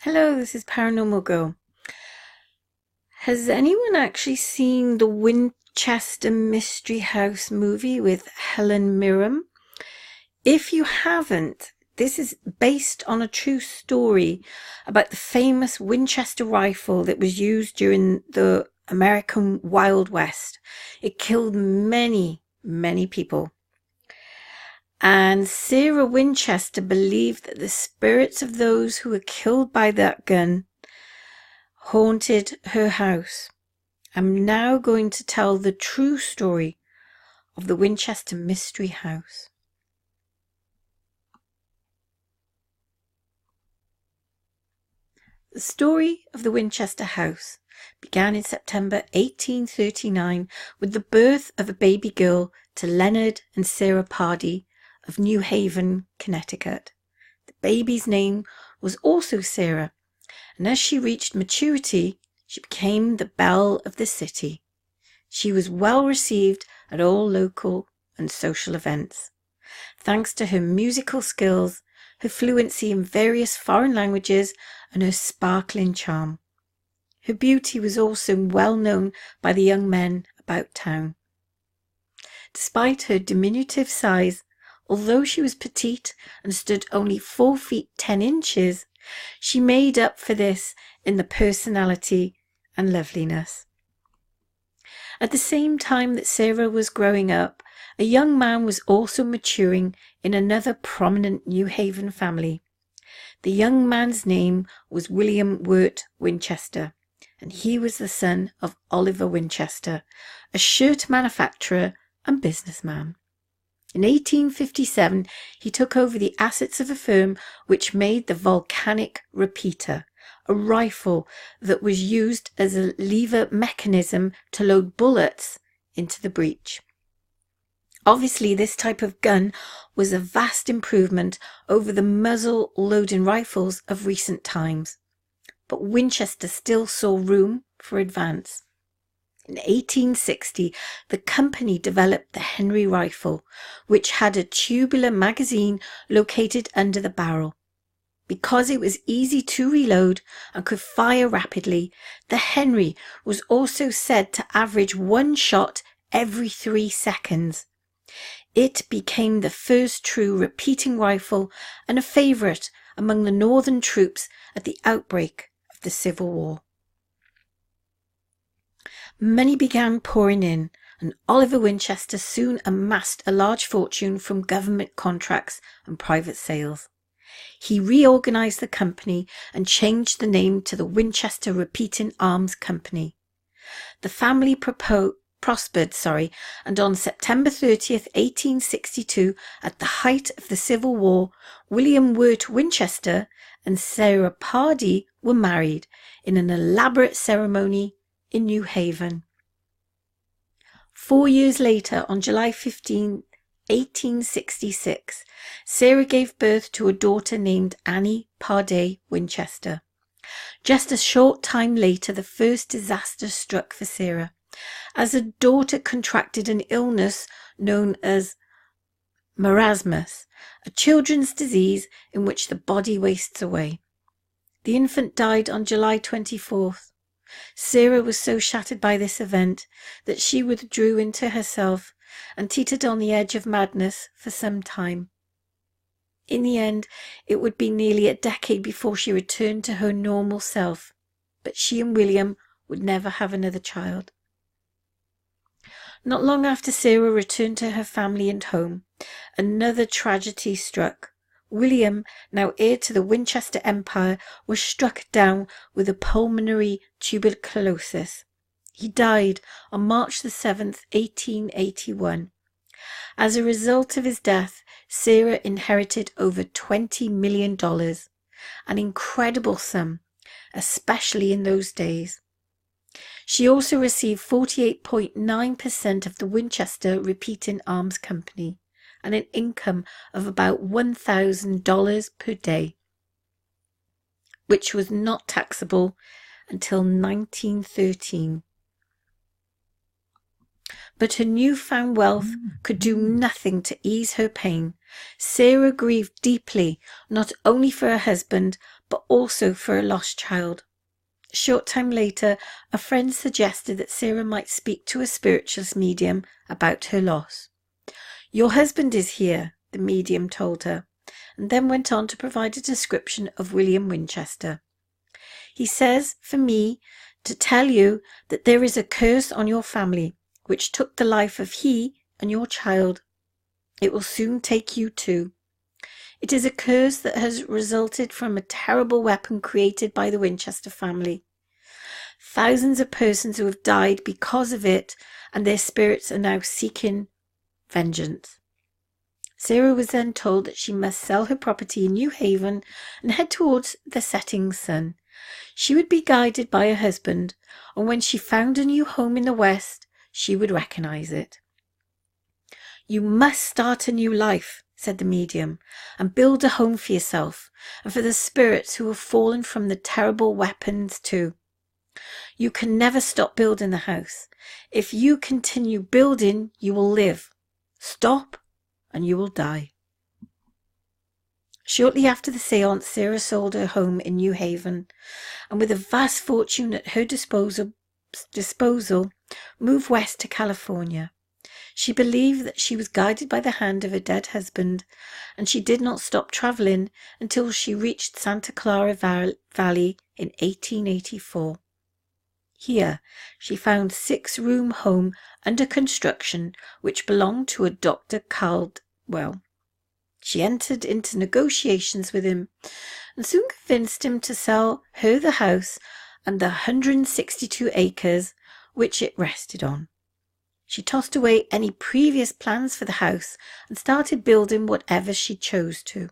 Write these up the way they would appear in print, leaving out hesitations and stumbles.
Hello, this is Paranormal Girl. Has anyone actually seen the Winchester Mystery House movie with Helen Mirren? If you haven't, this is based on a true story about the famous Winchester rifle that was used during the American Wild West. It killed many, many people. And Sarah Winchester believed that the spirits of those who were killed by that gun haunted her house. I'm now going to tell the true story of the Winchester Mystery House. The story of the Winchester House began in September 1839 with the birth of a baby girl to Leonard and Sarah Pardee of New Haven, Connecticut. The baby's name was also Sarah, and as she reached maturity, she became the belle of the city. She was well received at all local and social events, thanks to her musical skills, her fluency in various foreign languages, and her sparkling charm. Her beauty was also well known by the young men about town. Despite her diminutive size, although she was petite and stood only 4 feet 10 inches, she made up for this in the personality and loveliness. At the same time that Sarah was growing up, a young man was also maturing in another prominent New Haven family. The young man's name was William Wirt Winchester, and he was the son of Oliver Winchester, a shirt manufacturer and businessman. In 1857, he took over the assets of a firm which made the volcanic repeater, a rifle that was used as a lever mechanism to load bullets into the breech. Obviously, this type of gun was a vast improvement over the muzzle-loading rifles of recent times, but Winchester still saw room for advance. In 1860, the company developed the Henry rifle, which had a tubular magazine located under the barrel. Because it was easy to reload and could fire rapidly, the Henry was also said to average 1 shot every 3 seconds. It became the first true repeating rifle and a favourite among the Northern troops at the outbreak of the Civil War. Money began pouring in, and Oliver Winchester soon amassed a large fortune from government contracts and private sales. He reorganized the company and changed the name to the Winchester Repeating Arms Company. The family prospered, and on September 30th, 1862, at the height of the Civil War, William Wirt Winchester and Sarah Pardee were married in an elaborate ceremony in New Haven. 4 years later, on July 15, 1866, Sarah gave birth to a daughter named Annie Pardee Winchester. Just a short time later, the first disaster struck for Sarah, as her daughter contracted an illness known as marasmus, a children's disease in which the body wastes away. The infant died on July 24th. Sarah was so shattered by this event that she withdrew into herself and teetered on the edge of madness for some time. In the end, it would be nearly a decade before she returned to her normal self, but she and William would never have another child. Not long after Sarah returned to her family and home, another tragedy struck. William, now heir to the Winchester Empire, was struck down with a pulmonary tuberculosis. He died on March the 7th, 1881. As a result of his death, Sarah inherited over $20 million, an incredible sum, especially in those days. She also received 48.9% of the Winchester Repeating Arms Company and an income of about $1,000 per day, which was not taxable until 1913. But her newfound wealth could do nothing to ease her pain. Sarah grieved deeply, not only for her husband, but also for a lost child. A short time later, a friend suggested that Sarah might speak to a spiritualist medium about her loss. "Your husband is here," the medium told her, and then went on to provide a description of William Winchester. "He says for me to tell you that there is a curse on your family, which took the life of he and your child. It will soon take you too. It is a curse that has resulted from a terrible weapon created by the Winchester family. Thousands of persons who have died because of it, and their spirits are now seeking vengeance." Sarah was then told that she must sell her property in New Haven and head towards the setting sun. She would be guided by her husband, and when she found a new home in the West, she would recognize it. "You must start a new life," said the medium, "and build a home for yourself, and for the spirits who have fallen from the terrible weapons too. You can never stop building the house. If you continue building, you will live. Stop, and you will die." Shortly after the seance, Sarah sold her home in New Haven, and with a vast fortune at her disposal, moved west to California. She believed that she was guided by the hand of her dead husband, and she did not stop traveling until she reached Santa Clara Valley in 1884. Here she found a 6-room home under construction which belonged to a Dr. Caldwell. She entered into negotiations with him and soon convinced him to sell her the house and the 162 acres which it rested on. She tossed away any previous plans for the house and started building whatever she chose to.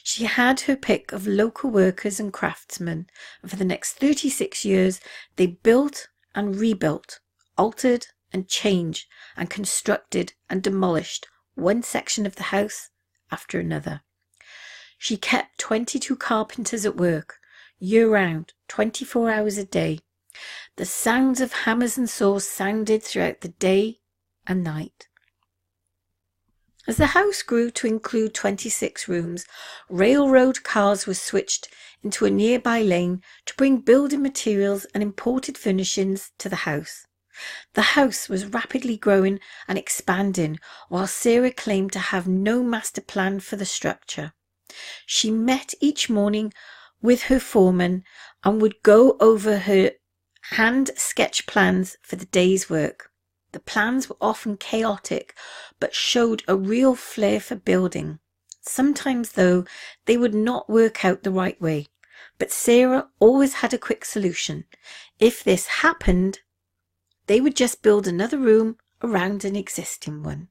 She had her pick of local workers and craftsmen, and for the next 36 years they built and rebuilt, altered and changed, and constructed and demolished one section of the house after another. She kept 22 carpenters at work, year-round, 24 hours a day. The sounds of hammers and saws sounded throughout the day and night. As the house grew to include 26 rooms, railroad cars were switched into a nearby lane to bring building materials and imported furnishings to the house. The house was rapidly growing and expanding, while Sarah claimed to have no master plan for the structure. She met each morning with her foreman and would go over her hand sketch plans for the day's work. The plans were often chaotic, but showed a real flair for building. Sometimes, though, they would not work out the right way, but Sarah always had a quick solution. If this happened, they would just build another room around an existing one.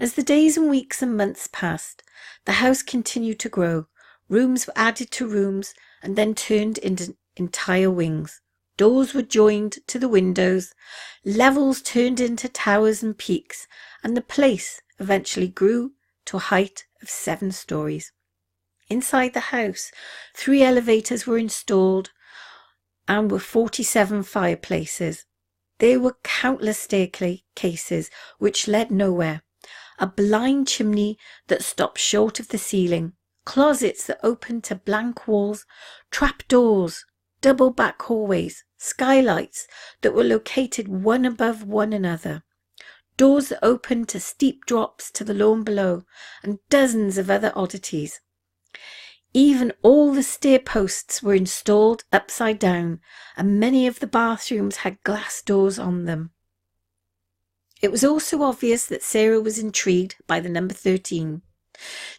As the days and weeks and months passed, the house continued to grow. Rooms were added to rooms and then turned into entire wings. Doors were joined to the windows, levels turned into towers and peaks, and the place eventually grew to a height of 7 stories. Inside the house, 3 elevators were installed and were 47 fireplaces. There were countless staircases which led nowhere, a blind chimney that stopped short of the ceiling, closets that opened to blank walls, trapdoors, double back hallways, skylights that were located one above one another, doors that opened to steep drops to the lawn below, and dozens of other oddities. Even all the stair posts were installed upside down, and many of the bathrooms had glass doors on them. It was also obvious that Sarah was intrigued by the number 13.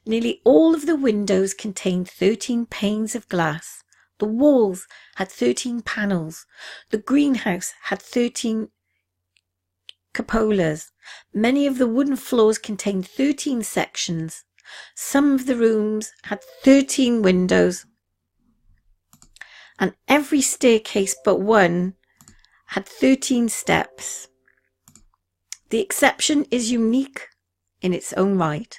Nearly all of the windows contained 13 panes of glass. The walls had 13 panels. The greenhouse had 13 cupolas. Many of the wooden floors contained 13 sections. Some of the rooms had 13 windows, and every staircase but one had 13 steps. The exception is unique in its own right.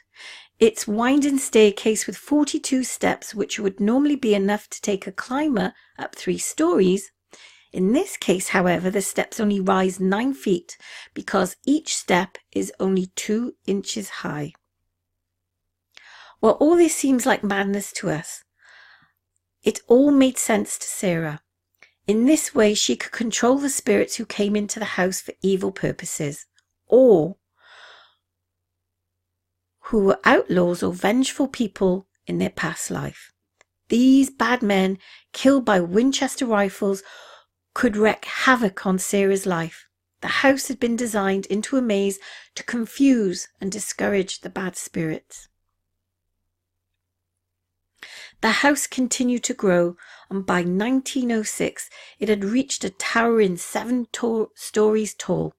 Its winding staircase with 42 steps, which would normally be enough to take a climber up 3 stories, In this case, however, the steps only rise 9 feet because each step is only 2 inches high. While all this seems like madness to us, it all made sense to Sarah. In this way, she could control the spirits who came into the house for evil purposes, or who were outlaws or vengeful people in their past life. These bad men, killed by Winchester rifles, could wreak havoc on Sarah's life. The house had been designed into a maze to confuse and discourage the bad spirits. The house continued to grow, and by 1906 it had reached a towering 7 stories tall.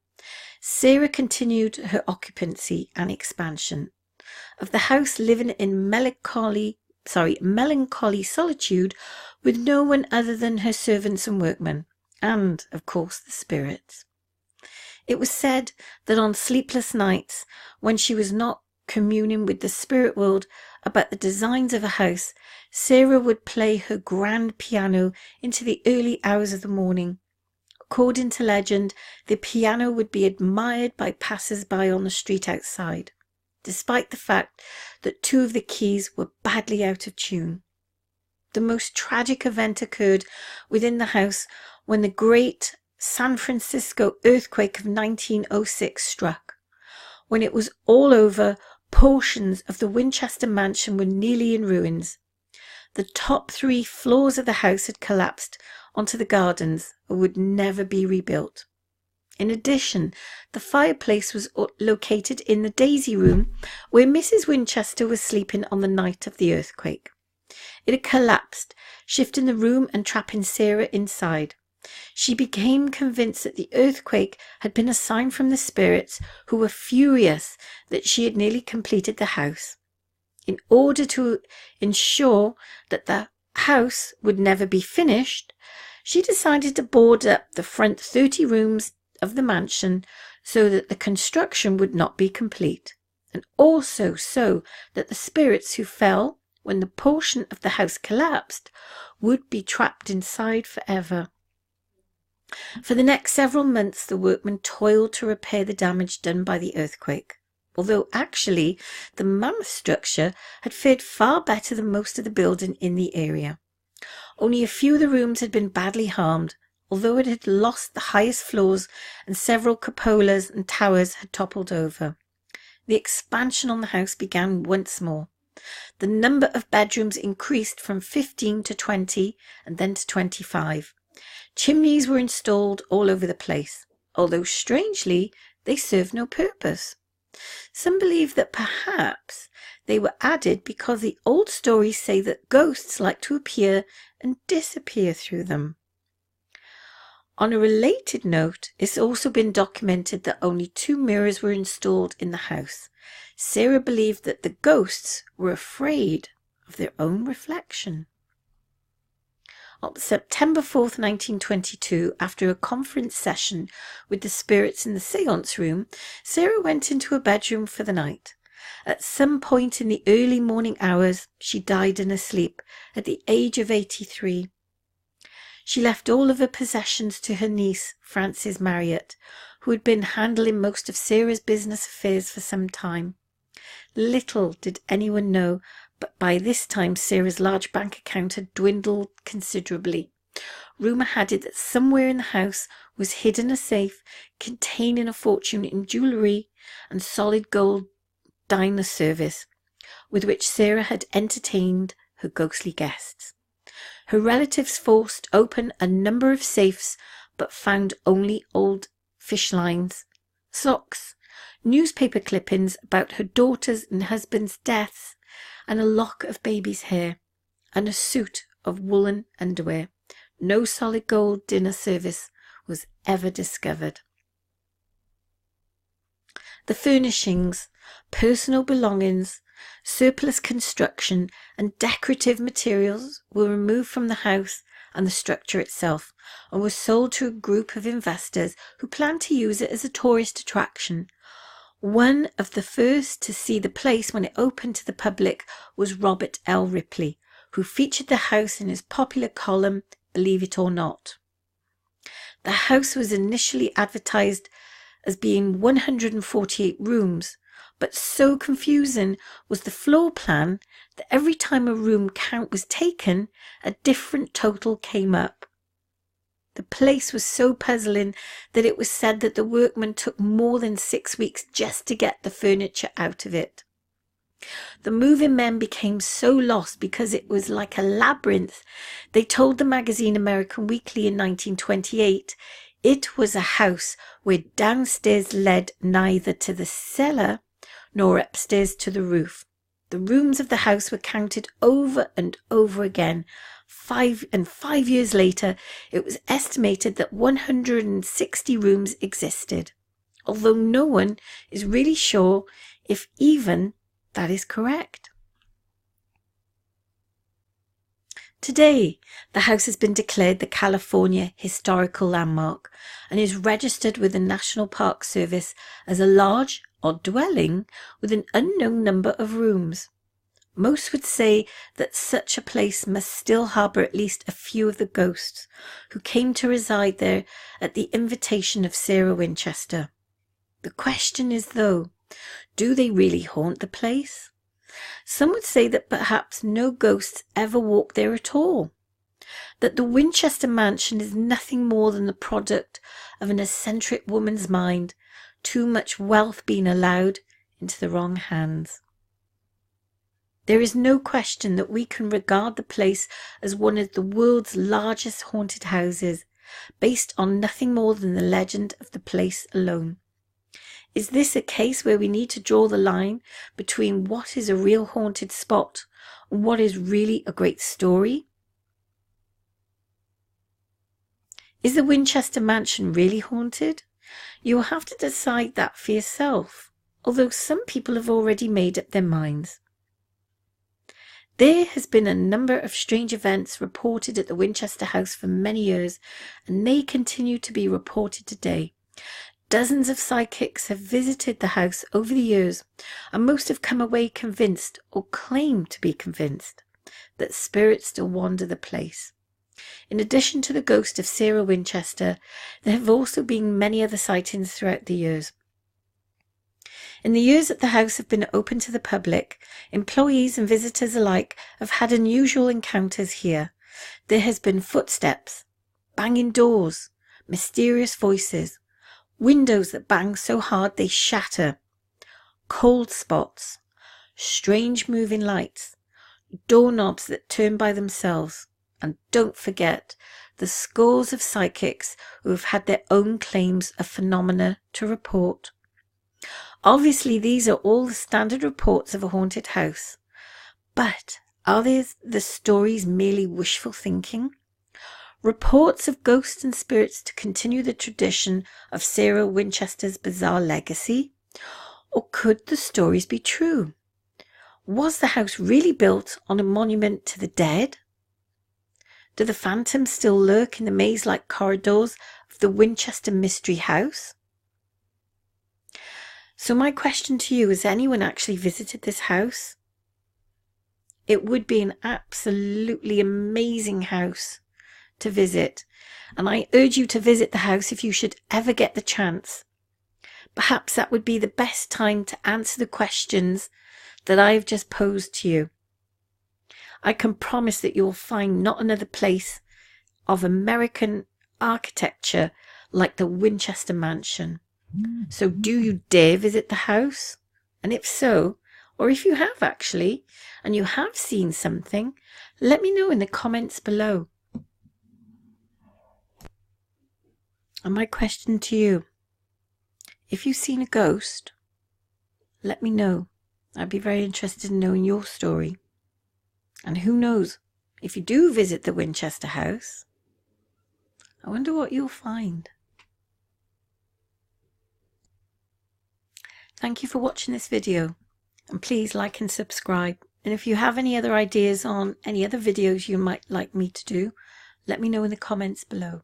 Sarah continued her occupancy and expansion of the house, living in melancholy solitude with no one other than her servants and workmen, and, of course, the spirits. It was said that on sleepless nights, when she was not communing with the spirit world about the designs of a house, Sarah would play her grand piano into the early hours of the morning. According to legend, the piano would be admired by passers-by on the street outside, despite the fact that 2 of the keys were badly out of tune. The most tragic event occurred within the house when the great San Francisco earthquake of 1906 struck. When it was all over, portions of the Winchester mansion were nearly in ruins. The top 3 floors of the house had collapsed onto the gardens and would never be rebuilt. In addition, the fireplace was located in the Daisy Room, where Mrs. Winchester was sleeping on the night of the earthquake. It had collapsed, shifting the room and trapping Sarah inside. She became convinced that the earthquake had been a sign from the spirits, who were furious that she had nearly completed the house. In order to ensure that the house would never be finished, she decided to board up the front 30 rooms of the mansion so that the construction would not be complete, and also so that the spirits who fell when the portion of the house collapsed would be trapped inside forever. For the next several months, the workmen toiled to repair the damage done by the earthquake, although actually the mammoth structure had fared far better than most of the building in the area. Only a few of the rooms had been badly harmed, although it had lost the highest floors and several cupolas and towers had toppled over. The expansion on the house began once more. The number of bedrooms increased from 15 to 20 and then to 25. Chimneys were installed all over the place, although strangely they served no purpose. Some believe that perhaps they were added because the old stories say that ghosts like to appear and disappear through them. On a related note, it's also been documented that only 2 mirrors were installed in the house. Sarah believed that the ghosts were afraid of their own reflection. On September 4th, 1922, after a conference session with the spirits in the seance room, Sarah went into her bedroom for the night. At some point in the early morning hours, she died in her sleep at the age of 83. She left all of her possessions to her niece, Frances Marriott, who had been handling most of Sarah's business affairs for some time. Little did anyone know, but by this time Sarah's large bank account had dwindled considerably. Rumour had it that somewhere in the house was hidden a safe containing a fortune in jewellery and solid gold diner service, with which Sarah had entertained her ghostly guests. Her relatives forced open a number of safes, but found only old fish lines, socks, newspaper clippings about her daughter's and husband's deaths, and a lock of baby's hair, and a suit of woolen underwear. No solid gold dinner service was ever discovered. The furnishings, personal belongings, surplus construction, and decorative materials were removed from the house and the structure itself, and were sold to a group of investors who planned to use it as a tourist attraction. One of the first to see the place when it opened to the public was Robert L. Ripley, who featured the house in his popular column, Believe It or Not. The house was initially advertised as being 148 rooms, but so confusing was the floor plan that every time a room count was taken, a different total came up. The place was so puzzling that it was said that the workmen took more than 6 weeks just to get the furniture out of it. The moving men became so lost because it was like a labyrinth. They told the magazine American Weekly in 1928 it was a house where downstairs led neither to the cellar nor upstairs to the roof. The rooms of the house were counted over and over again. 5 years later, it was estimated that 160 rooms existed, although no one is really sure if even that is correct. Today, the house has been declared the California Historical Landmark and is registered with the National Park Service as a large, odd dwelling with an unknown number of rooms. Most would say that such a place must still harbour at least a few of the ghosts who came to reside there at the invitation of Sarah Winchester. The question is, though, do they really haunt the place? Some would say that perhaps no ghosts ever walk there at all, that the Winchester mansion is nothing more than the product of an eccentric woman's mind, too much wealth being allowed into the wrong hands. There is no question that we can regard the place as one of the world's largest haunted houses, based on nothing more than the legend of the place alone. Is this a case where we need to draw the line between what is a real haunted spot and what is really a great story? Is the Winchester mansion really haunted? You will have to decide that for yourself, although some people have already made up their minds. There has been a number of strange events reported at the Winchester house for many years, and they continue to be reported today. Dozens of psychics have visited the house over the years, and most have come away convinced, or claim to be convinced, that spirits still wander the place. In addition to the ghost of Sarah Winchester, there have also been many other sightings throughout the years. In the years that the house have been open to the public, employees and visitors alike have had unusual encounters here. There has been footsteps, banging doors, mysterious voices, windows that bang so hard they shatter, cold spots, strange moving lights, doorknobs that turn by themselves, and don't forget the scores of psychics who have had their own claims of phenomena to report. Obviously, these are all the standard reports of a haunted house, but are the stories merely wishful thinking? Reports of ghosts and spirits to continue the tradition of Sarah Winchester's bizarre legacy? Or could the stories be true? Was the house really built on a monument to the dead? Do the phantoms still lurk in the maze-like corridors of the Winchester Mystery House? So my question to you, has anyone actually visited this house? It would be an absolutely amazing house to visit, and I urge you to visit the house if you should ever get the chance. Perhaps that would be the best time to answer the questions that I have just posed to you. I can promise that you will find not another place of American architecture like the Winchester mansion. So do you dare visit the house? And if so, or if you have actually, and you have seen something, let me know in the comments below. And my question to you, if you've seen a ghost, let me know. I'd be very interested in knowing your story. And who knows, if you do visit the Winchester house, I wonder what you'll find. Thank you for watching this video, and please like and subscribe. And if you have any other ideas on any other videos you might like me to do, let me know in the comments below.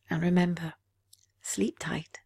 And remember, sleep tight.